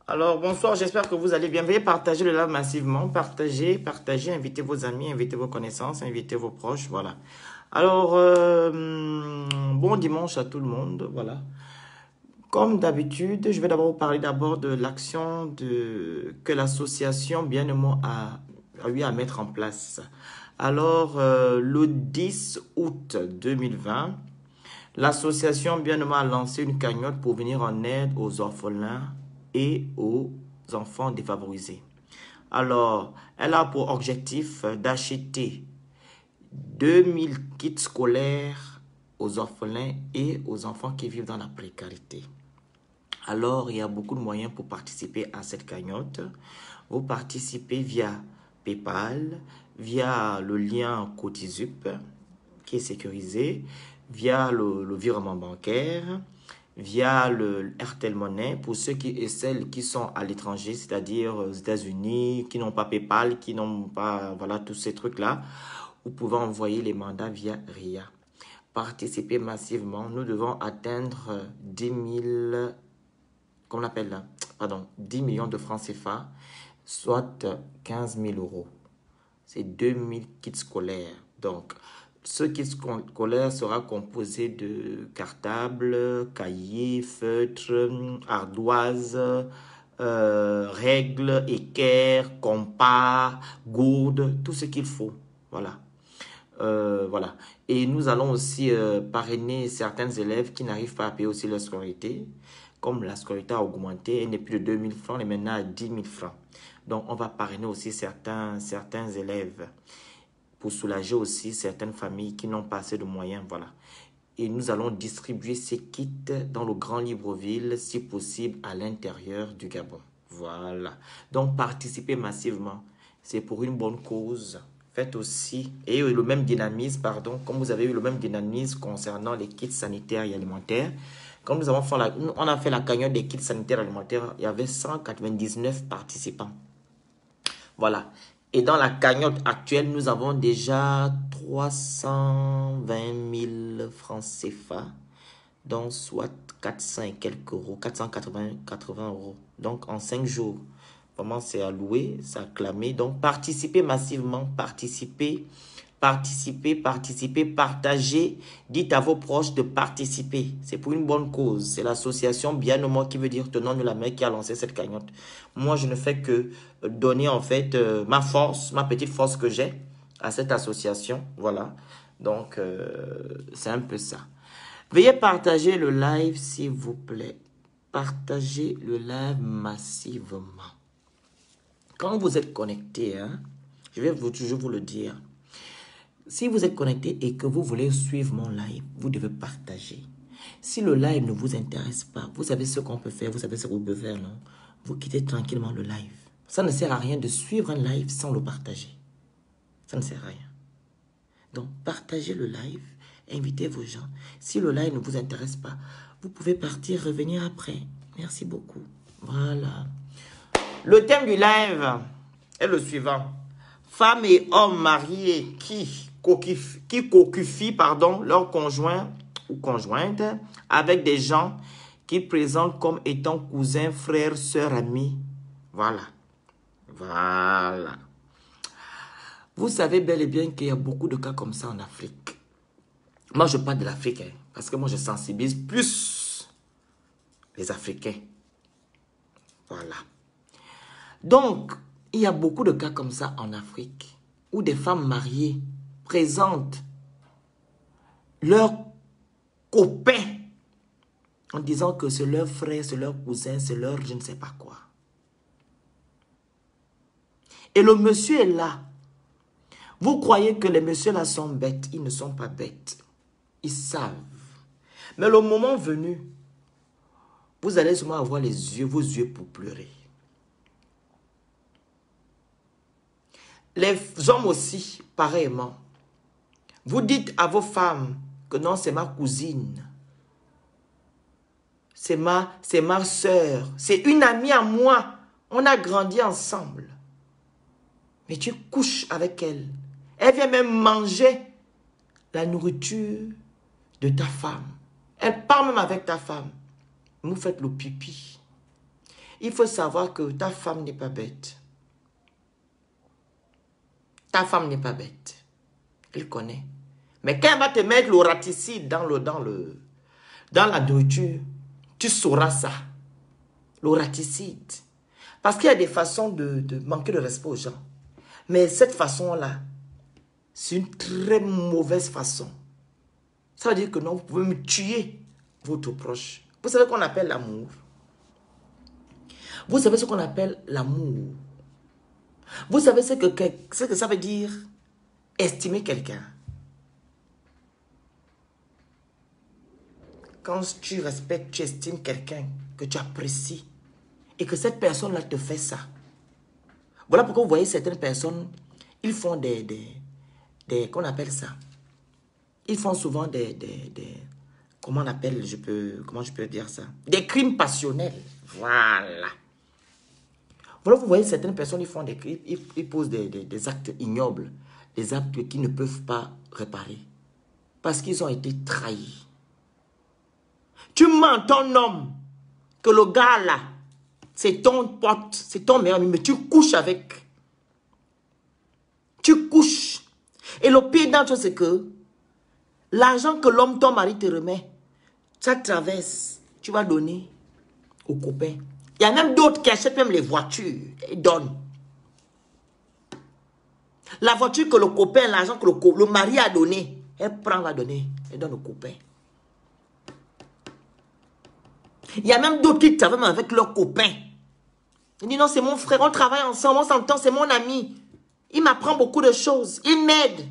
Alors, bonsoir, j'espère que vous allez bien. Veuillez partager le live massivement. Partagez, invitez vos amis, invitez vos connaissances, invitez vos proches, voilà. Alors, bon dimanche à tout le monde, voilà. Comme d'habitude, je vais d'abord vous parler d'abord de l'action que l'association Bien-Aimant a eu à mettre en place. Alors, le 10 août 2020, l'association Bien-Aimant a lancé une cagnotte pour venir en aide aux orphelins et aux enfants défavorisés. Alors, elle a pour objectif d'acheter 2000 kits scolaires aux orphelins et aux enfants qui vivent dans la précarité. Alors, il y a beaucoup de moyens pour participer à cette cagnotte. Vous participez via PayPal, via le lien Cotizup, qui est sécurisé, via le virement bancaire, via le RTL Money pour ceux et celles qui sont à l'étranger, c'est-à-dire aux États-Unis, qui n'ont pas PayPal, qui n'ont pas, voilà, tous ces trucs-là. Vous pouvez envoyer les mandats via RIA. Participez massivement. Nous devons atteindre 10 000, comme on appelle là, pardon, 10 millions de francs CFA, soit 15 000 euros. C'est 2000 kits scolaires. Donc, ce kit scolaire sera composé de cartables, cahiers, feutres, ardoises, règles, équerres, compas, gourdes, tout ce qu'il faut. Voilà. Voilà. Et nous allons aussi parrainer certains élèves qui n'arrivent pas à payer aussi leur scolarité. Comme la scolarité a augmenté, elle n'est plus de 2000 francs, elle est maintenant à 10 000 francs. Donc, on va parrainer aussi certains élèves pour soulager aussi certaines familles qui n'ont pas assez de moyens. Voilà. Et nous allons distribuer ces kits dans le Grand Libreville, si possible, à l'intérieur du Gabon. Voilà. Donc, participez massivement. C'est pour une bonne cause. Faites aussi, et le même dynamisme, pardon, comme vous avez eu le même dynamisme concernant les kits sanitaires et alimentaires. Quand nous avons fait on a fait la cagnotte des kits sanitaires et alimentaires, il y avait 199 participants. Voilà. Et dans la cagnotte actuelle, nous avons déjà 320 000 francs CFA, donc soit 400 et quelques euros, 480 euros. Donc en 5 jours, vraiment c'est à louer, c'est à clamer. Donc participez massivement, participez, partagez. Dites à vos proches de participer. C'est pour une bonne cause. C'est l'association Bien-Aimant qui veut dire tenant de la main qui a lancé cette cagnotte. Moi, je ne fais que donner en fait ma force, ma petite force que j'ai à cette association. Voilà. Donc, c'est un peu ça. Veuillez partager le live, s'il vous plaît. Partagez le live massivement. Quand vous êtes connecté, hein, je vais toujours vous le dire. Si vous êtes connecté et que vous voulez suivre mon live, vous devez partager. Si le live ne vous intéresse pas, vous savez ce qu'on peut faire, vous savez ce que vous pouvez faire, non? Vous quittez tranquillement le live. Ça ne sert à rien de suivre un live sans le partager. Ça ne sert à rien. Donc, partagez le live, invitez vos gens. Si le live ne vous intéresse pas, vous pouvez partir, revenir après. Merci beaucoup. Voilà. Le thème du live est le suivant. Femmes et hommes mariés qui cocufient leur conjoint ou conjointe avec des gens qu'ils présentent comme étant cousins, frères, sœurs, amis. Voilà. Voilà. Vous savez bel et bien qu'il y a beaucoup de cas comme ça en Afrique. Moi, je parle de l'Afrique, hein, parce que moi, je sensibilise plus les Africains. Voilà. Donc, il y a beaucoup de cas comme ça en Afrique, où des femmes mariées présentent leurs copains en disant que c'est leur frère, c'est leur cousin, c'est leur je ne sais pas quoi. Et le monsieur est là. Vous croyez que les messieurs là sont bêtes? Ils ne sont pas bêtes. Ils savent. Mais le moment venu, vous allez sûrement avoir vos yeux pour pleurer. Les hommes aussi, pareillement. Vous dites à vos femmes que non, c'est ma cousine. C'est ma soeur. C'est une amie à moi. On a grandi ensemble. Mais tu couches avec elle. Elle vient même manger la nourriture de ta femme. Elle parle même avec ta femme. Vous faites le pipi. il faut savoir que ta femme n'est pas bête. Ta femme n'est pas bête. Elle connaît. Mais quand elle va te mettre le raticide dans la nourriture, tu sauras ça. Le raticide. Parce qu'il y a des façons de manquer de respect aux gens. Mais cette façon-là, c'est une très mauvaise façon. Ça veut dire que non, vous pouvez me tuer votre proche. Vous savez ce qu'on appelle l'amour? Vous savez ce qu'on appelle l'amour? Vous savez ce que ça veut dire estimer quelqu'un? Quand tu respectes, tu estimes quelqu'un que tu apprécies et que cette personne-là te fait ça. Voilà pourquoi vous voyez certaines personnes, ils font qu'on appelle ça? Ils font souvent comment on appelle, comment je peux dire ça? Des crimes passionnels. Voilà. Voilà, vous voyez certaines personnes, ils font des crimes, ils posent des actes ignobles, des actes qu'ils ne peuvent pas réparer. Parce qu'ils ont été trahis. Tu mens ton homme, que le gars là, c'est ton pote, c'est ton meilleur ami, mais tu couches avec. Tu couches. Et le pire dans tout, c'est que l'argent que l'homme, ton mari te remet, ça traverse, tu vas donner aux copains. Il y a même d'autres qui achètent même les voitures et donnent. La voiture que le copain, l'argent que le mari a donné, elle prend, va donner, elle donne au copain. Il y a même d'autres qui travaillent avec leurs copains. Ils disent non, c'est mon frère, on travaille ensemble, on s'entend, c'est mon ami. Il m'apprend beaucoup de choses, il m'aide.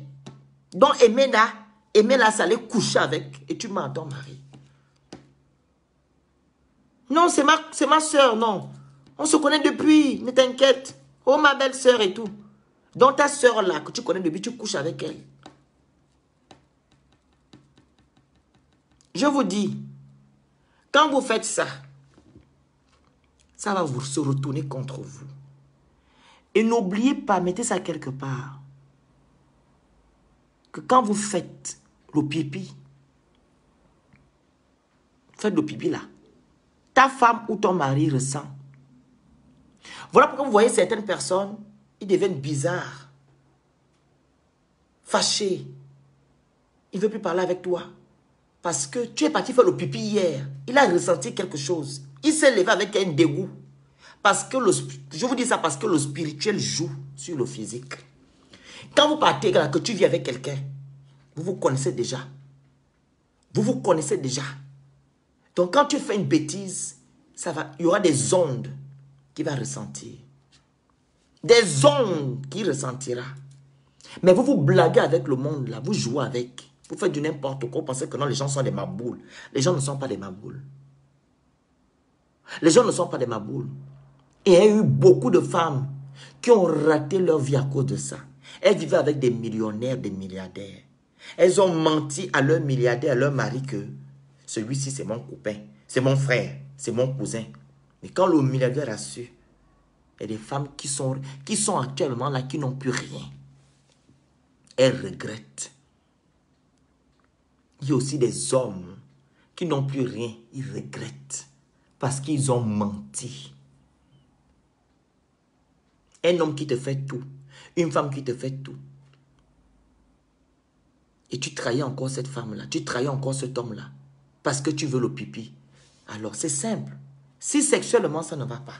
Donc aimer là, ça allait coucher avec et tu mens à ton mari. Non, c'est ma soeur, non. On se connaît depuis, ne t'inquiète. Oh, ma belle soeur et tout. Donc ta soeur là, que tu connais depuis, tu couches avec elle. Je vous dis, quand vous faites ça, ça va se retourner contre vous. Et n'oubliez pas, mettez ça quelque part, que quand vous faites le pipi, faites le pipi là, ta femme ou ton mari ressent. Voilà pourquoi vous voyez certaines personnes, ils deviennent bizarres, fâchés. Il ne veut plus parler avec toi. Parce que tu es parti faire le pipi hier. Il a ressenti quelque chose. Il s'est levé avec un dégoût. Parce que je vous dis ça parce que le spirituel joue sur le physique. Quand vous partez, là, que tu vis avec quelqu'un, vous vous connaissez déjà. Vous vous connaissez déjà. Donc quand tu fais une bêtise, il y aura des ondes qu'il va ressentir. Des ondes qu'il ressentira. Mais vous blaguez avec le monde là, vous jouez avec. Vous faites du n'importe quoi, vous pensez que non, les gens sont des maboules. Les gens ne sont pas des maboules. Les gens ne sont pas des maboules. Et il y a eu beaucoup de femmes qui ont raté leur vie à cause de ça. Elles vivaient avec des millionnaires, des milliardaires. Elles ont menti à leur milliardaire, à leur mari que celui-ci c'est mon copain, c'est mon frère, c'est mon cousin. Mais quand le milliardaire a su, il y a des femmes qui sont actuellement là, qui n'ont plus rien. Elles regrettent. Il y a aussi des hommes qui n'ont plus rien, ils regrettent parce qu'ils ont menti. Un homme qui te fait tout, une femme qui te fait tout. Et tu trahis encore cette femme-là, tu trahis encore cet homme-là parce que tu veux le pipi. Alors c'est simple. Si sexuellement ça ne va pas,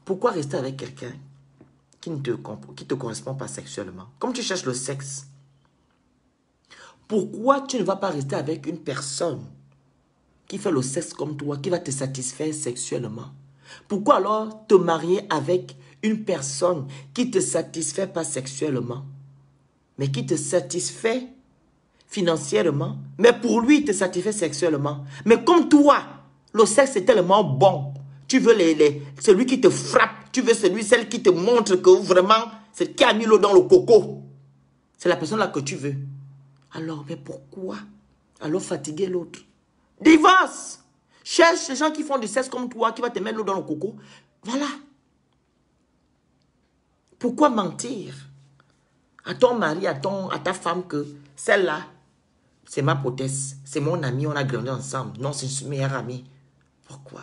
pourquoi rester avec quelqu'un qui ne te correspond pas sexuellement? Comme tu cherches le sexe, pourquoi tu ne vas pas rester avec une personne qui fait le sexe comme toi, qui va te satisfaire sexuellement? Pourquoi alors te marier avec une personne qui ne te satisfait pas sexuellement, mais qui te satisfait financièrement, mais pour lui, il te satisfait sexuellement? Mais comme toi, le sexe est tellement bon, tu veux celui qui te frappe, tu veux celle qui te montre que vraiment, c'est qui a mis l'eau dans le coco. C'est la personne là que tu veux. Alors, mais pourquoi? Alors fatiguer l'autre. Divorce! Cherche les gens qui font du sexe comme toi, qui va te mettre l'eau dans le coco. Voilà. Pourquoi mentir à ton mari, à ta femme que celle-là, c'est ma potesse, c'est mon amie, on a grandi ensemble. Non, c'est une meilleure amie. Pourquoi?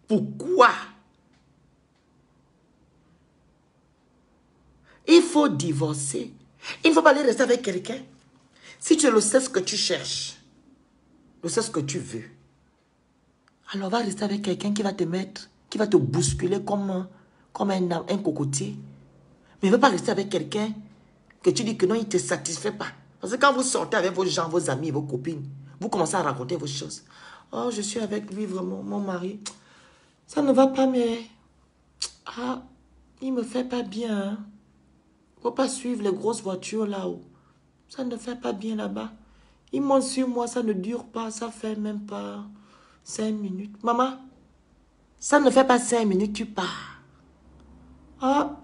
Pourquoi? Il faut divorcer. Il ne faut pas aller rester avec quelqu'un. Si tu le sais ce que tu cherches, tu sais ce que tu veux, alors va rester avec quelqu'un qui va te mettre, qui va te bousculer comme un cocotier. Mais ne va pas rester avec quelqu'un que tu dis que non, il ne te satisfait pas. Parce que quand vous sortez avec vos gens, vos amis, vos copines, vous commencez à raconter vos choses. Oh, je suis avec lui vraiment, mon mari. Ça ne va pas, mais... Ah, il me fait pas bien. Il ne faut pas suivre les grosses voitures là-haut. Ça ne fait pas bien là-bas. Il monte sur moi, ça ne dure pas. Ça fait même pas 5 minutes. Maman, ça ne fait pas 5 minutes, tu pars. Ah,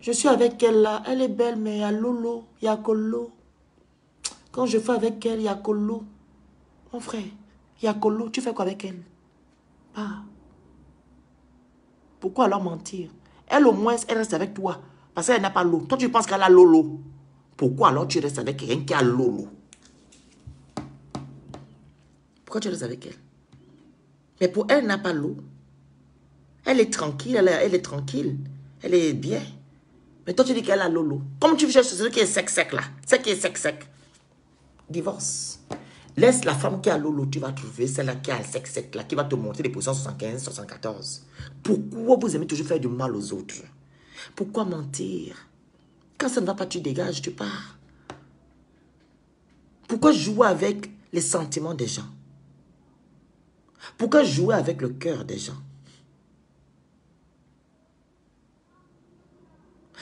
je suis avec elle là. Elle est belle, mais il y a Lolo, il y a Colo. Quand je fais avec elle, il y a Colo. Mon frère, il y a Colo. Tu fais quoi avec elle? Ah. Pourquoi alors mentir? Elle au moins, elle reste avec toi. Parce qu'elle n'a pas l'eau. Toi, tu penses qu'elle a Lolo. Pourquoi alors tu restes avec quelqu'un qui a Lolo? Pourquoi tu restes avec elle? Mais pour elle, elle n'a pas l'eau. Elle est tranquille, elle est tranquille. Elle est bien. Mais toi, tu dis qu'elle a Lolo. Comme tu cherches celui qui est sec là. Ce qui est sec. Divorce. Laisse la femme qui a Lolo, tu vas trouver celle-là qui a sec là, qui va te montrer les positions 75, 74. Pourquoi vous aimez toujours faire du mal aux autres? Pourquoi mentir? Quand ça ne va pas, tu dégages, tu pars. Pourquoi jouer avec les sentiments des gens? Pourquoi jouer avec le cœur des gens?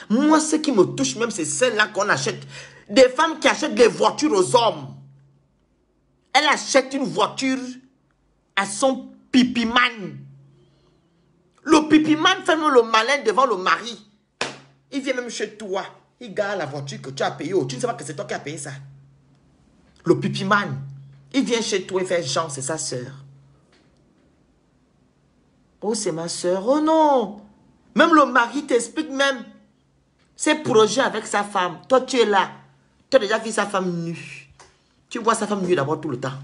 Moi, ce qui me touche même, c'est celle-là qu'on achète. Des femmes qui achètent des voitures aux hommes. Elle achète une voiture à son pipiman. Le pipiman fait même le malin devant le mari. Il vient même chez toi. Il garde la voiture que tu as payée. Oh, tu ne sais pas que c'est toi qui as payé ça. Le pipiman. Il vient chez toi et fait genre, c'est sa soeur. Oh, c'est ma soeur. Oh non. Même le mari t'explique même ses projets avec sa femme. Toi, tu es là. Tu as déjà vu sa femme nue. Tu vois sa femme nue d'abord tout le temps.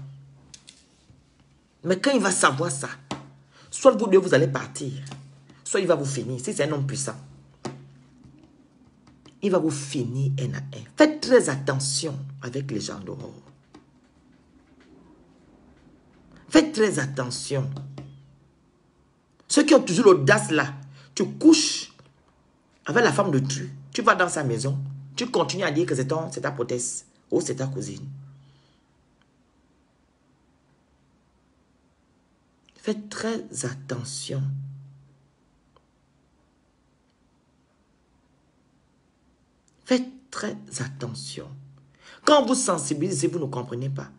Mais quand il va savoir ça, soit vous deux, vous allez partir. Soit il va vous finir. Si c'est un homme puissant, il va vous finir un à un. Faites très attention avec les gens dehors. Faites très attention. Ceux qui ont toujours l'audace là, tu couches avec la femme de tu vas dans sa maison, tu continues à dire que c'est ta potesse ou c'est ta cousine. Faites très attention. Faites très attention. Quand vous sensibilisez, vous ne comprenez pas.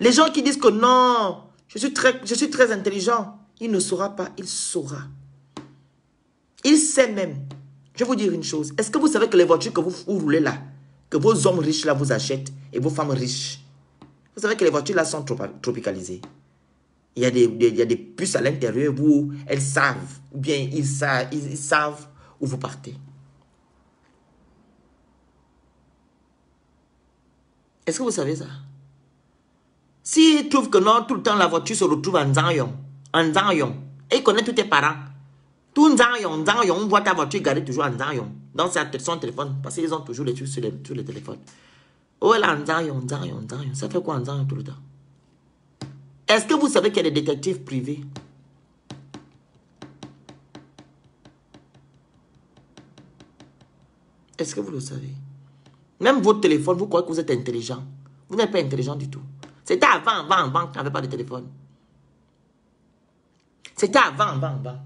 Les gens qui disent que non, je suis très intelligent, il ne saura pas, il saura. Il sait même. Je vais vous dire une chose. Est-ce que vous savez que les voitures que vous roulez là, que vos hommes riches là vous achètent et vos femmes riches, vous savez que les voitures là sont tropicalisées. Il y a des puces à l'intérieur où elles savent, ou bien ils savent où vous partez. Est-ce que vous savez ça? S'ils trouvent que non, tout le temps la voiture se retrouve en Zangyon, et ils connaissent tous tes parents, tout Zangyon, on voit ta voiture garée toujours en Zangyon, dans son téléphone, parce qu'ils ont toujours les trucs sur les téléphones. Oh, elle est en Zangyon, ça fait quoi en Zangyon tout le temps? Est-ce que vous savez qu'il y a des détectives privés? Est-ce que vous le savez? Même votre téléphone, vous croyez que vous êtes intelligent. Vous n'êtes pas intelligent du tout. C'était avant, quand il n'y avait pas de téléphone. C'était avant. Quand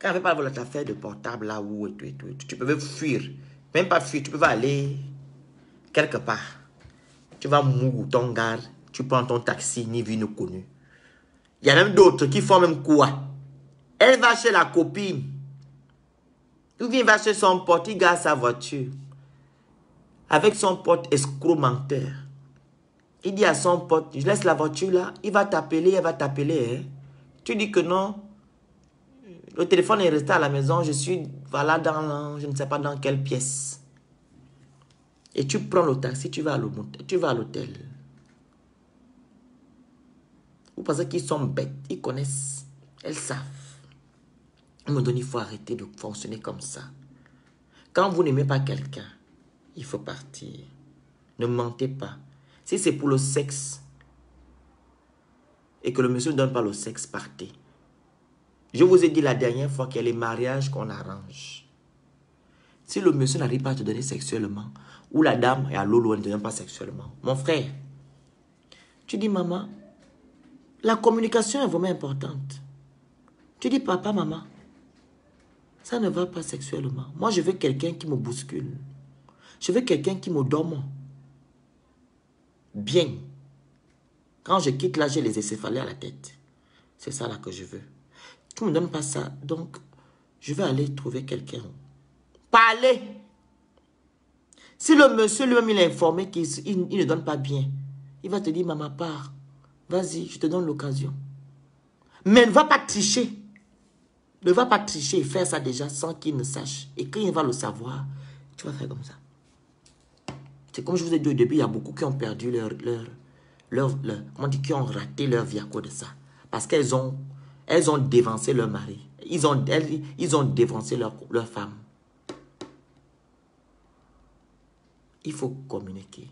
il n'y avait pas votre affaire de portable là où et tout. Tu pouvais fuir. Même pas fuir, tu pouvais aller quelque part. Tu vas mourir ton gare, tu prends ton taxi, ni vu, ni connu. Il y a même d'autres qui font même quoi? Elle va chez la copine. Ou bien il va chez son pote, il garde sa voiture. Avec son pote escroc menteur. Il dit à son pote, je laisse la voiture là, il va t'appeler, elle va t'appeler. Hein. Tu dis que non, le téléphone est resté à la maison, je suis voilà dans, je ne sais pas dans quelle pièce. Et tu prends le taxi, tu vas à l'hôtel. Vous pensez qu'ils sont bêtes, ils connaissent. Elles savent. À un moment donné, il faut arrêter de fonctionner comme ça. Quand vous n'aimez pas quelqu'un, il faut partir. Ne mentez pas. Si c'est pour le sexe et que le monsieur ne donne pas le sexe, partez. Je vous ai dit la dernière fois qu'il y a les mariages qu'on arrange. Si le monsieur n'arrive pas à te donner sexuellement, ou la dame est à Lolo, elle ne te donne pas sexuellement, mon frère, tu dis maman, la communication est vraiment importante. Tu dis papa, maman, ça ne va pas sexuellement. Moi, je veux quelqu'un qui me bouscule. Je veux quelqu'un qui me dorme bien. Quand je quitte là, j'ai les encéphalées à la tête. C'est ça là que je veux. Tu ne me donnes pas ça, donc je vais aller trouver quelqu'un. Parlez. Si le monsieur lui-même il est informé qu'il ne donne pas bien, il va te dire, maman, pars. Vas-y, je te donne l'occasion. Mais ne va pas tricher. Ne va pas tricher et faire ça déjà sans qu'il ne sache. Et quand il va le savoir, tu vas faire comme ça. C'est comme je vous ai dit au début, il y a beaucoup qui ont perdu comment dire, qui ont raté leur vie à cause de ça. Parce qu'elles ont dévancé leur mari. Ils ont dévancé leur femme. Il faut communiquer.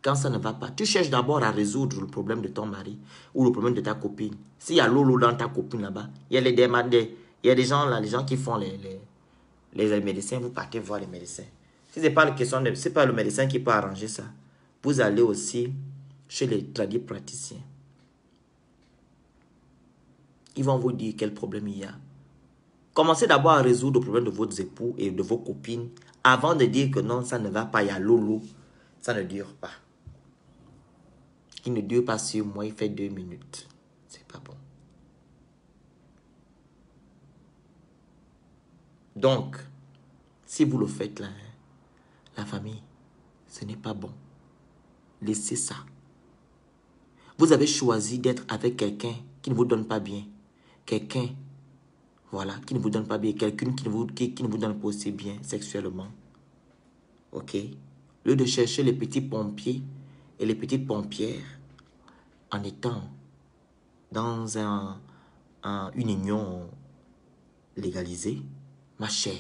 Quand ça ne va pas, tu cherches d'abord à résoudre le problème de ton mari ou le problème de ta copine. S'il y a Lolo dans ta copine là-bas, il y a des gens là, les gens qui font les médecins, vous partez voir les médecins. Si ce n'est pas la question, c'est pas le médecin qui peut arranger ça. Vous allez aussi chez les tradipraticiens. Ils vont vous dire quel problème il y a. Commencez d'abord à résoudre le problème de vos époux et de vos copines avant de dire que non, ça ne va pas, il y a Lolo. Ça ne dure pas. Il ne dure pas sur moi, il fait 2 minutes. C'est pas bon. Donc, si vous le faites là, la famille, ce n'est pas bon. Laissez ça. Vous avez choisi d'être avec quelqu'un qui ne vous donne pas bien. Quelqu'un, voilà, qui ne vous donne pas bien. Quelqu'un qui ne vous donne pas aussi bien sexuellement. Ok? Au lieu de chercher les petits pompiers et les petites pompières en étant dans une union légalisée, ma chère,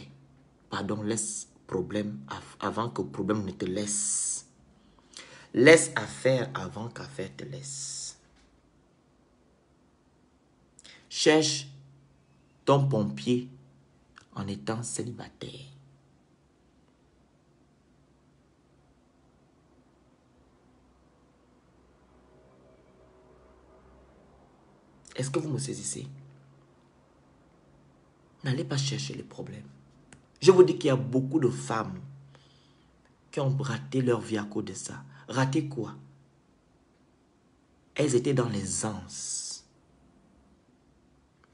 pardon, laisse problème avant que le problème ne te laisse. Laisse affaire avant qu'affaire te laisse. Cherche ton pompier en étant célibataire. Est-ce que vous me saisissez? N'allez pas chercher les problèmes. Je vous dis qu'il y a beaucoup de femmes qui ont raté leur vie à cause de ça. Raté quoi? Elles étaient dans les anses.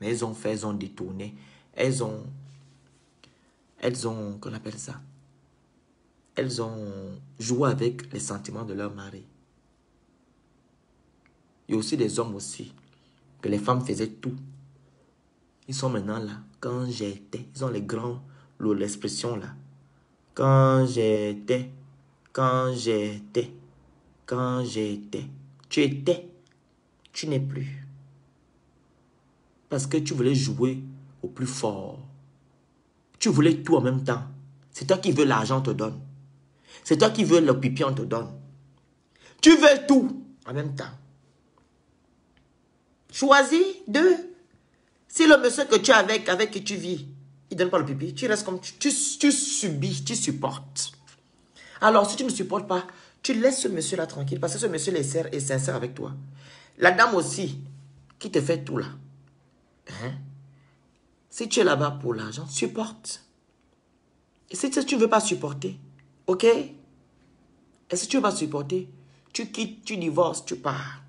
Mais elles ont détourné. Elles ont, qu'on appelle ça? Elles ont joué avec les sentiments de leur mari. Il y a aussi des hommes aussi, que les femmes faisaient tout. Ils sont maintenant là. Quand j'étais, ils ont l'expression là. Quand j'étais. Tu étais, tu n'es plus. Parce que tu voulais jouer au plus fort. Tu voulais tout en même temps. C'est toi qui veux l'argent, on te donne. C'est toi qui veux le pipi, on te donne. Tu veux tout en même temps. Choisis deux. Si le monsieur que tu as avec qui tu vis, il ne donne pas le pipi, tu restes comme tu subis, tu supportes. Alors, si tu ne supportes pas, tu laisses ce monsieur-là tranquille parce que ce monsieur est sincère avec toi. La dame aussi, qui te fait tout là. Hein? Si tu es là-bas pour l'argent, supporte. Et si tu ne veux pas supporter, ok? Et si tu ne veux pas supporter, tu quittes, tu divorces, tu pars.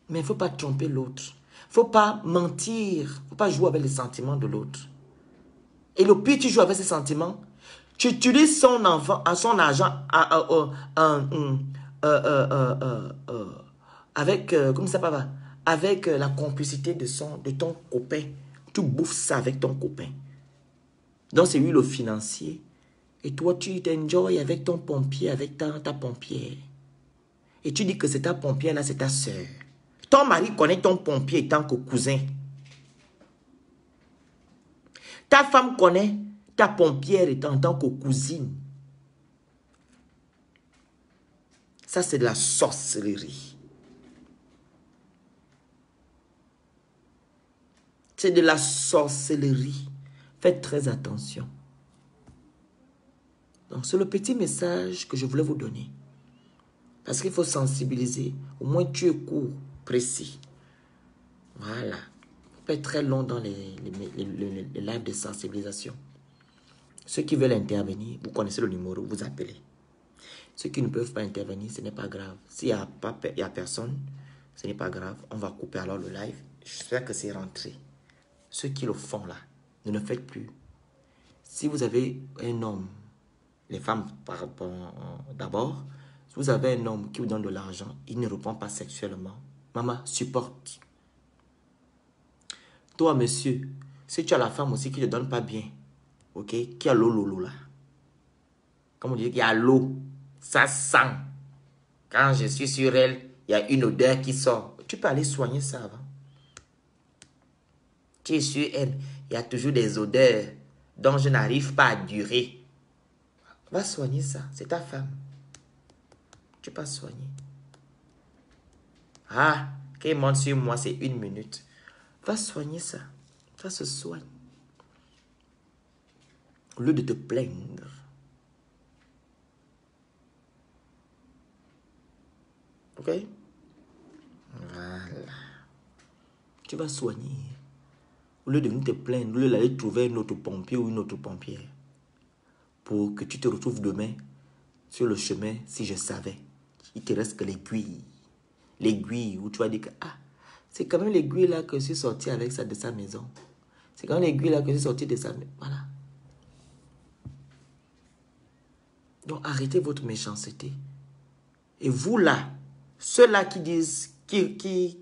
Mais il ne faut pas tromper l'autre. Il ne faut pas mentir. Il ne faut pas jouer avec les sentiments de l'autre. Et le pire, tu joues avec ses sentiments. Tu utilises son enfant, son argent avec, comment ça va? Avec la complicité de ton copain. Tu bouffes ça avec ton copain. Donc, c'est lui le financier. Et toi, tu t'enjoys avec ton pompier, avec ta pompière. Et tu dis que c'est ta pompière, là, c'est ta soeur. Ton mari connaît ton pompier tant que cousin. Ta femme connaît ta pompière en tant que cousine. Ça, c'est de la sorcellerie. C'est de la sorcellerie. Faites très attention. Donc, c'est le petit message que je voulais vous donner. Parce qu'il faut sensibiliser. Au moins, tu es court, précis. Voilà. Ça peut être très long dans les lives de sensibilisation. Ceux qui veulent intervenir, vous connaissez le numéro, vous appelez. Ceux qui ne peuvent pas intervenir, ce n'est pas grave. S'il n'y a personne, ce n'est pas grave. On va couper alors le live. J'espère que c'est rentré. Ceux qui le font là, ne le faites plus. Si vous avez un homme, les femmes d'abord, si vous avez un homme qui vous donne de l'argent, il ne répond pas sexuellement. Maman, supporte. Toi, monsieur, si tu as la femme aussi qui ne te donne pas bien, ok, qui a l'eau là, comme on dit, il y a l'eau, ça sent. Quand je suis sur elle, il y a une odeur qui sort. Tu peux aller soigner ça avant. Tu es sur elle, il y a toujours des odeurs dont je n'arrive pas à durer. Va soigner ça, c'est ta femme. Tu peux soigner. Ah, quand il monte sur moi, c'est 1 minute. Va soigner ça. Ça se soigne. Au lieu de te plaindre. Ok? Voilà. Tu vas soigner. Au lieu de venir te plaindre, au lieu d'aller trouver un autre pompier ou une autre pompière. Pour que tu te retrouves demain sur le chemin, si je savais. Il te reste que l'aiguille. L'aiguille où tu vas dire que, ah, c'est quand même l'aiguille là que je suis sorti avec ça de sa maison. C'est quand même l'aiguille là que je suis sorti de sa maison. Voilà. Donc arrêtez votre méchanceté. Et vous là, ceux-là qui disent, qui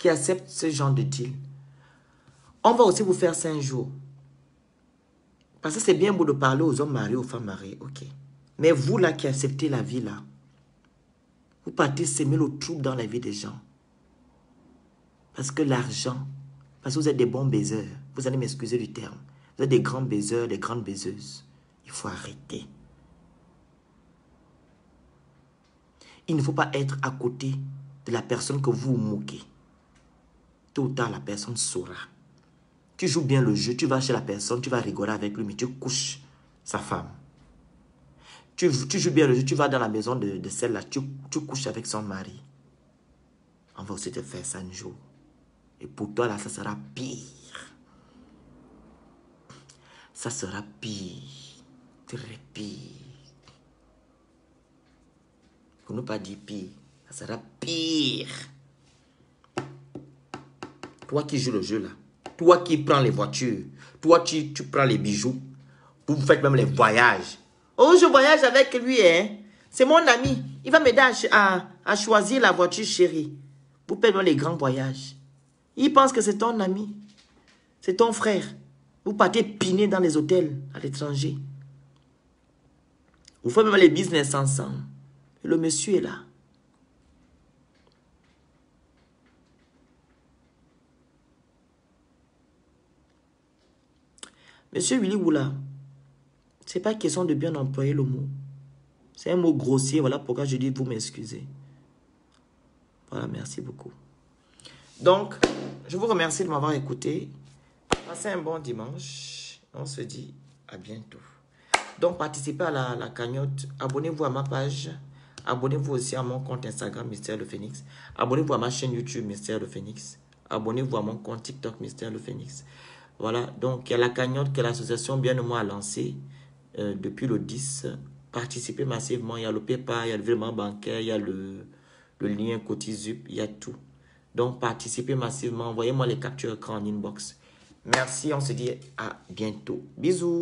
acceptent ce genre de deal, on va aussi vous faire 5 jours. Parce que c'est bien beau de parler aux hommes mariés, aux femmes mariées, ok. Mais vous là qui acceptez la vie là, vous partez s'aimer le trouble dans la vie des gens. Parce que l'argent, parce que vous êtes des bons baiseurs, vous allez m'excuser du terme. Vous êtes des grands baiseurs, des grandes baiseuses. Il faut arrêter. Il ne faut pas être à côté de la personne que vous vous moquez. Tôt ou tard, la personne saura. Tu joues bien le jeu, tu vas chez la personne, tu vas rigoler avec lui, mais tu couches sa femme. Tu joues bien le jeu, tu vas dans la maison de celle-là, tu couches avec son mari. On va aussi te faire ça un jour. Et pour toi, là, ça sera pire. Ça sera pire. Très pire. Pour ne pas dire pire, ça sera pire. Toi qui joues le jeu là, toi qui prends les voitures, toi tu prends les bijoux, vous faites même les voyages. Oh, je voyage avec lui, hein. C'est mon ami. Il va m'aider à choisir la voiture chérie. Vous faites même les grands voyages. Il pense que c'est ton ami. C'est ton frère. Vous partez piner dans les hôtels à l'étranger. Vous faites même les business ensemble. Et le monsieur est là. Monsieur Willy Woula, c'est pas question de bien employer le mot. C'est un mot grossier, voilà pourquoi je dis vous m'excusez. Voilà, merci beaucoup. Donc, je vous remercie de m'avoir écouté. Passez un bon dimanche. On se dit à bientôt. Donc, participez à la cagnotte. Abonnez-vous à ma page. Abonnez-vous aussi à mon compte Instagram, Mystère Le Phénix. Abonnez-vous à ma chaîne YouTube, Mystère Le Phénix. Abonnez-vous à mon compte TikTok, Mystère Le Phénix. Voilà, donc il y a la cagnotte que l'association Bien de Moi a lancée depuis le 10. Participez massivement. Il y a le PayPal, il y a le virement bancaire, il y a le lien Cotizup, il y a tout. Donc, participez massivement. Envoyez-moi les captures écran en inbox. Merci, on se dit à bientôt. Bisous.